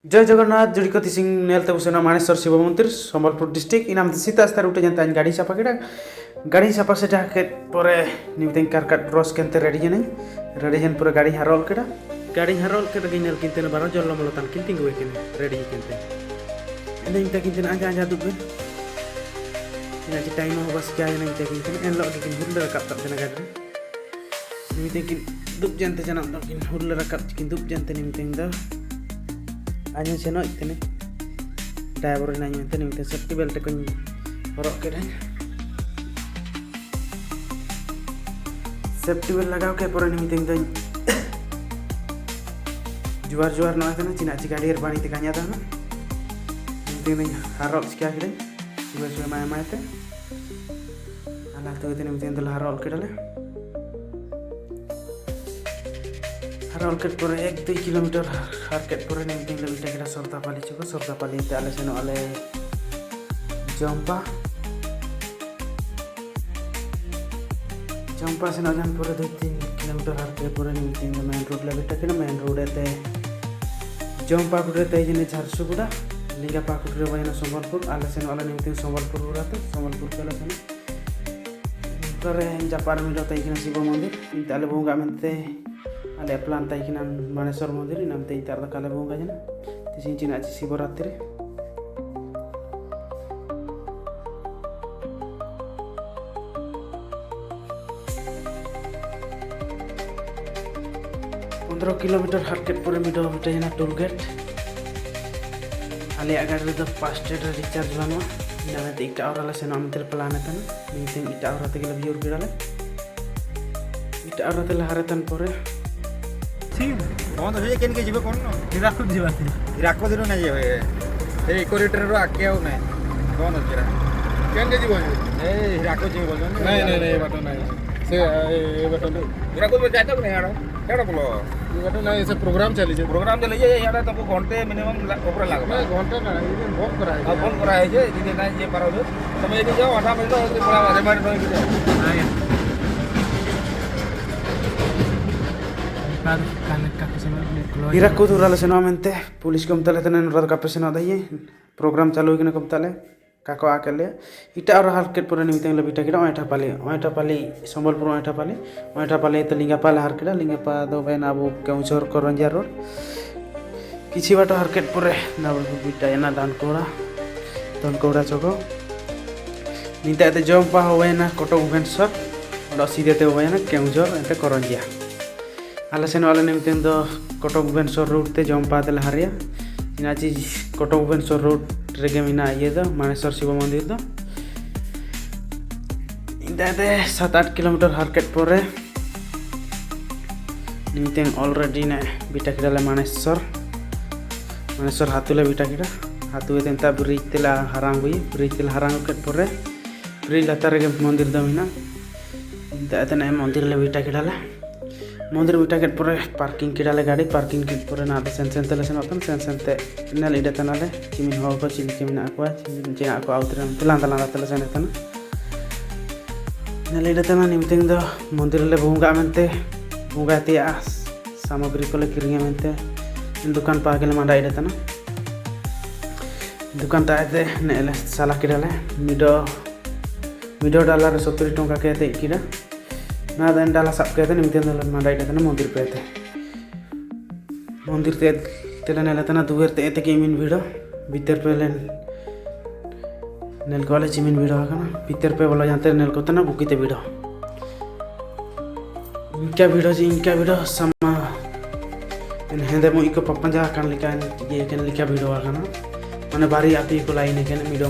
जय जगन्नाथ जुड़ीकती सिंह नेलते बुसेना मानेश्वर शिव मंदिर सम्बलपुर डिस्ट्रिक्ट इनाम सीता आस्तार उठे जनता गाड़ी छापा केड़ा गाड़ी छापा से जाके परे निमितें कारकाट क्रॉस केनते रेडी जन पूरा गाड़ी हारोल केड़ा गाड़ी हारोल के रगी नेल किनते बारो जल्लो मलतान किनतिंग वे केने रेडी केनते एने इंता किनते आजा Dubey ina ci time ho bas kaya nang taking tin en lo dikin hulle rakap tak jana gadre nimiteng kin dup jante jana kin hulle rakap kin dup jante nimiteng da anya seno itene driver na nyante nimiteng safety belt ko horok ke dan safety belt lagaw ke pore nimiteng da juar no atena cina ci gadir bani te kanya da na nimiteng harok sikya kire suwe mai te ala to itene miten dal harol kedale harol ket pore 1-2 kilometer harket pore ne miten lebih kira sorta pali te ale seno ale jompa seno jan pore 2-3 kilometer harket pore ne miten main road lebih kira main road ete jompa pore te jene Jharsuguda Liga Paku Kira Bayana Sombalpur, alasan ala nimiteng Sombalpur urate, Sombalpur ke alasan. Kare Japar mido tai kina Siva Mandir, inte ale bunga mente ale plan tai kina Maneswar Mandir, inam tai tarda kale bunga jana. Tisin cina ci Siva Ratri. Kilometer harket pore mido bita jana toll gate. Ale agar itu fast recharge banwa ina te ikta aura la seno amtel plan etan niting ikta aura te gela biur girale ikta aura te laharatan pore sim on to ken ke jibe konno irakko jibati irakko dinu na jibe ei corridor ro akke au nai kon jira ken ke jibo ei irakko jibe boljon nahi baton nahi se e baton irakko be jaita ne yaro केड़ा बोलो ये button ना ऐसे programme चली है यार तुमको घंटे मिनिमम ऊपर लगा मैं घंटे ना ये फोन करा है जे दीदी ना ये पारो जो तुम ये जाओ 8 बजे तो पूरा रिमाइंड हो gaya Irakku tu rala seno amente pulis kom tale tenen rad kape seno daye program chalu ikene kom tale kako akale ita aura harket pore nimiteng lebih takira oita pali Sombalpur oita pali te linga pala harkeda linga pa do bena abu keunchor koranjar road kichi bato harket pore na bita ena dan koda choko nita ete jompa hoena koto Bhubaneswar oda side te hoena keunchor ente koranjia ala seno ala nimiteng do koto Bhubaneswar road te jompa te laharia inachi koto Bhubaneswar road rege mina ye do Maneswar Shiva Mandir do indate 7-8 kilometer harket pore nimiteng already ne bita kira le Maneswar hatule bita kira hatu tenta bridge tela harang ket pore bridge latar rege mandir do mina indate ne mandir le bita kira le मंदिर beta के पूरे parking की डाले गाड़ी parking की पूरे ना तो सेंसन तले से नोतन सेंसन ते नल इडे तनाले चिमिन हो को चिली चिमिन आको चिमिन आको आउतरे तला तले से नतन नल इडे तना निमतिंग दो मंदिर ले भूंगा ते सामग्री को ले किरिंग मेंते दुकान पा के ले मांडा इडे तना दुकान ताते नेले साला की डाले मिडो डॉलर 70 टका के ते किरा ना dan dala sap kete nimiteng dalam mandai datana mondir pete mondir te telan elatana duer te ete kimin video biter pelen nel kole chimin video kana biter pe bola jante nel kotana bukite video inka video sama en hende mo iko papanja kan likan ye kan lika video kana mane bari api ko line kan video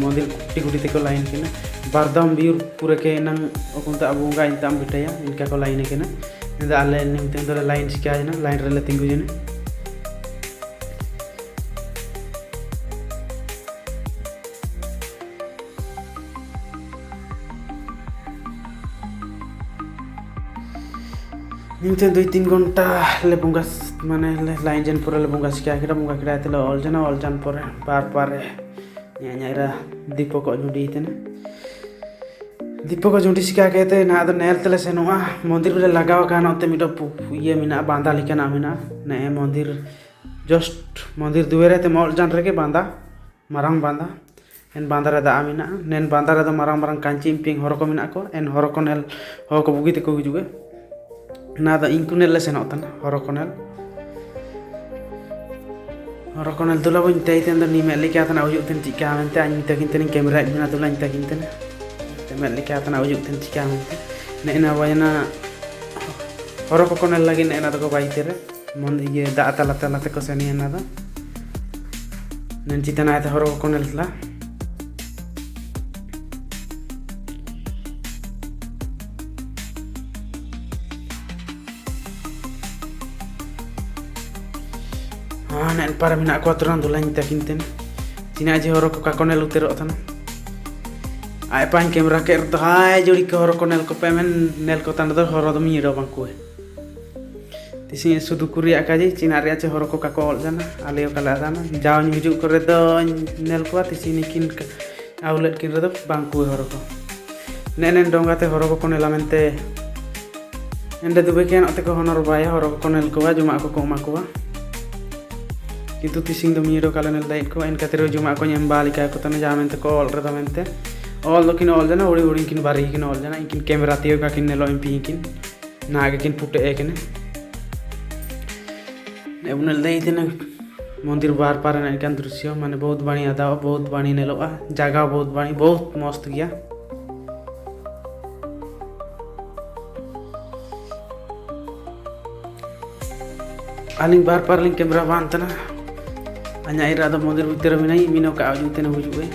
mondir kuti te ko line kana bardam biur pura ke nang okunta abunga intam bitaya inka ko line kena inda alle nimiteng dole line sikya jena line rele tingu jene nimiteng 2-3 घंटा le bunga mane le line jen pura le bunga sikya kira tele oljan pore par nya dipo ko judi tene दीपक को जुटी सिका कहते ना तो nail तले से नुआ मंदिर रे लगाव का नते मिटो ये मिना बांधा लिखा ना मिना ने मंदिर जस्ट मंदिर दुआरे ते मॉल जान रे बांदा मारंग बांदा एन बांदा रे दा मिना नेन बांदा रे मारंग मारंग कांची पिंग हर को मिना को एन हर को नेल हो को बुगी ते को हिजुगे ना दा इनको नेल ले सेनो तना हर को नेल दुला बन ते तेन नी मेल लिखा तना उजुग तेन चिका मेनते आइन तकिन तेन कैमरा बिना दुला इन तकिन तेन ते मेल लिखा तना उजुग तेन चिका मेनते ने ना वयना हर को नेल लगी ने ना तो बाइते रे मन ये दा तला तला ते को सेनी ना दा नेन चितना आते हर को नेल ला हाँ नेन पार मिना को तुरंत दुलाइन तकिन तेन चिना जे हर को काकोनेल उतेरो थना आय पाइन कैमरा के तो हाय जोड़ी को हर को नेल को पेमेंट नेल को तन दो हर दो मीरो बांको तिसी सुदु कुरिया काजे चिना रे चे हर को काको ऑल जाना आले कला जाना जाव हिजु करे तो नेल को तिसी निकिन आउलेट किन रे बांको हर को नेन डोंगाते हर को नेला मेनते एंडे दुबे केन अते को हनर बाय हर को नेल को जुमा को मा को किंतु तिसिंग दो मीरो काले नेल दाइट को एन खातिर जुमा को एम बालिका को तने जामेंते को ऑल रे दमेंते ऑल दो किन ऑल जाना ओड़ी ओड़ी किन बारी किन ऑल जाना इकिन कैमरा तियो का किन नेलो एमपी किन नागे किन फुटे एकने ने उनल दई देना मंदिर बार पार ने कान दृश्य माने बहुत बढ़िया दा बहुत बाणी नेलोआ जगह बहुत बाणी बहुत मस्त गया आलिंग बार पार लिंग कैमरा बांतना अञा इरादा मंदिर भीतर मिनाई मिनो का आजू तेने हुजुए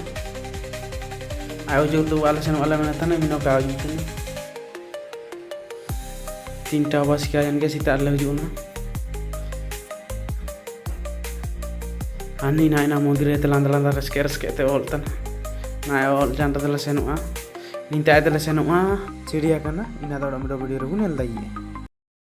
आयोजन तो वाला सन वाला में था ना मिनो का आजू तेने 3टा बस क्या इनके सितार ले हुजुना ani na ina मंदिर ते लांदा रस्के ते ओलतन ना ओल जानता तले सेनुआ निंता तले सेनुआ चिड़िया kana ina da वीडियो रे गुनेल दाइए